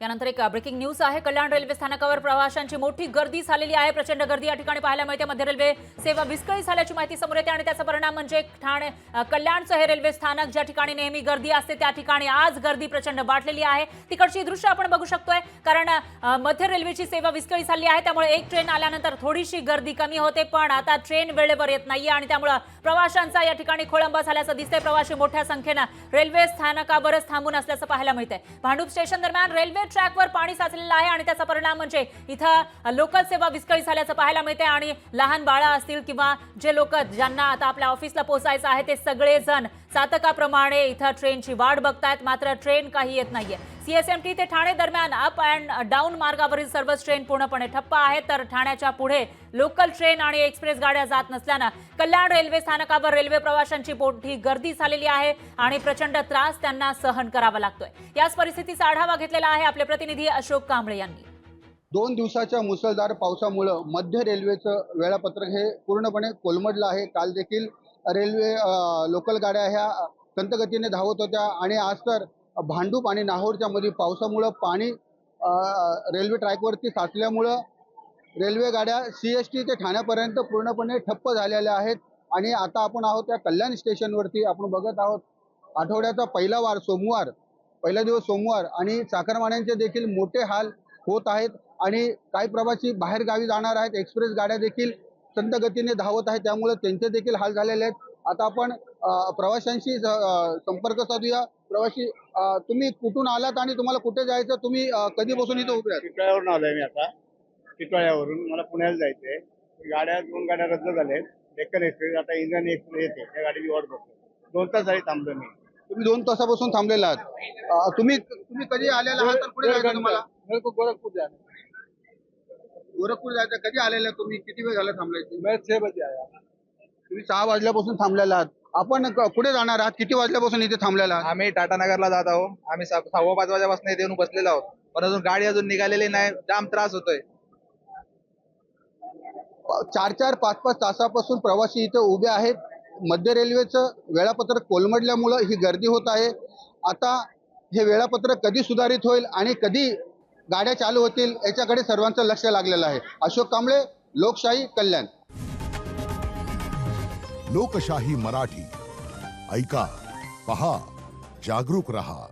यानंतर एक breaking news आहे। कल्याण रेल्वे स्थानकावर प्रवाशांची मोठी गर्दी झालेली आहे। प्रचंड गर्दी या ठिकाणी पाहायला मिळते। मध्य रेल्वे सेवा विस्कळीत झाल्याची माहिती समोर येते आणि त्याचा परिणाम म्हणजे ठाणे कल्याणचं हे रेल्वे स्थानक ज्या ठिकाणी नेहमी गर्दी असते त्या ठिकाणी आज गर्दी प्रचंड वाढलेली आहे। तिकडची दृश्य आपण बघू शकतोय, कारण मध्य रेल्वेची सेवा विस्कळीत झाली आहे। त्यामुळे एक ट्रेन आल्यानंतर थोडीशी गर्दी कमी होते, पण आता ट्रेन वेळेवर येत नाहीये आणि त्यामुळे प्रवाशांचा या ठिकाणी खोळंबा झाल्याचं दिसतंय। प्रवासी मोठ्या संख्येने रेल्वे स्थानकावरच थांबून असल्याचं पाहायला मिळतंय। भांडूप स्टेशन दरम्यान रेल्वे ट्रॅकवर पाणी साचलेलं आहे आणि त्याचा परिणाम म्हणजे इथं लोकल सेवा विस्कळीत झाल्याचं पाहायला मिळते आणि लहान बाळा असतील किंवा जे लोक ज्यांना आता आपल्या ऑफिसला पोहोचायचं आहे ते सगळेजण चातकाप्रमाणे इथं ट्रेनची वाट बघतायत, मात्र ट्रेन काही येत नाहीये। सीएसएमटी ते ठाणे दरम्यान अप अँड डाऊन मार्गावरील सर्वच ट्रेन पूर्णपणे ठप्प आहेत, तर ठाण्याच्या पुढे लोकल ट्रेन आणि एक्सप्रेस गाड्या जात नसल्यानं कल्याण रेल्वे स्थानकावर रेल्वे प्रवाशांची मोठी गर्दी झालेली आहे आणि प्रचंड त्रास त्यांना सहन करावा लागतोय। याच परिस्थितीचा आढावा घेतलेला आहे आपले प्रतिनिधी अशोक कांबळे यांनी। 2 दिवसाच्या मुसळधार पावसामुळे मध्य रेल्वेचं वेळापत्रक हे पूर्णपणे कोलमडलं आहे। काल देखील रेल्वे लोकल गाड्या ह्या संतगतीने धावत होत्या आणि आज तर भांडूप आणि नाहोरच्या मध्ये पावसामुळे पाणी रेल्वे ट्रॅकवरती साचल्यामुळं रेल्वे गाड्या सीएसटी ते ठाण्यापर्यंत पूर्णपणे ठप्प झालेल्या आहेत। आणि आता आपण आहोत त्या कल्याण स्टेशनवरती। आपण बघत आहोत आठवड्याचा पहिला दिवस सोमवार आणि चाकरमान्यांचे देखील मोठे हाल होत आहेत आणि काही प्रवासी बाहेर गावी जाणार आहेत। एक्सप्रेस गाड्या देखील संत गतीने धावत आहेत, त्यामुळे त्यांचे देखील हाल झालेले आहेत। आता आपण प्रवाशांशी संपर्क साधूया। प्रवासी, तुम्ही कुठून आलात आणि तुम्हाला कुठे जायचं? तुम्ही कधीपासून इथे उभे आहात? टिटवाळ्यावरून आलोय मी आता। टिटवाळ्यावरून मला पुण्याला जायचंय। गाड्या 2 गाड्या रद्द झाल्या आहेत। डेक्कन एक्सप्रेस, आता इंजन एक्सप्रेस येते, त्या गाडीची वाट बघतो। 2 तास झाले थांबलो मी। तुम्ही 2 तासापासून थांबलेला आहात। तुम्ही कधी आलेला आहात तर कुठे जायचं तुम्हाला? गोरखपूर जायचं। कधी आलेला तुम्ही? किती वेळ झाला थांबलायची? मैं 6 बजे आया। तुम्ही 6 वाजल्यापासून थांबलेला आहात। आपण कुठे जाणार आहात? किती वाजल्यापासून इथे थांबलेला आहात? आम्ही टाटा नगरला जात आहोत। आम्ही 6:15 वाजल्यापासून इथे येऊन बसलेलो आहोत, पण अजून गाडी अजून निघालेली नाही। जाम त्रास होतोय। 4-4, 5-5 तासापासून प्रवासी इथे उभे आहेत। मध्य रेल्वेचं वेळापत्रक कोलमडल्यामुळे ही गर्दी होत आहे। आता हे वेळापत्रक कधी सुधारित होईल आणि कधी गाड्या चालू होतील याच्याकडे सर्वांचं लक्ष लागलेलं आहे। अशोक कांबळे, लोकशाही, कल्याण। लोकशाही मराठी ऐका, पहा, जागरूक रहा।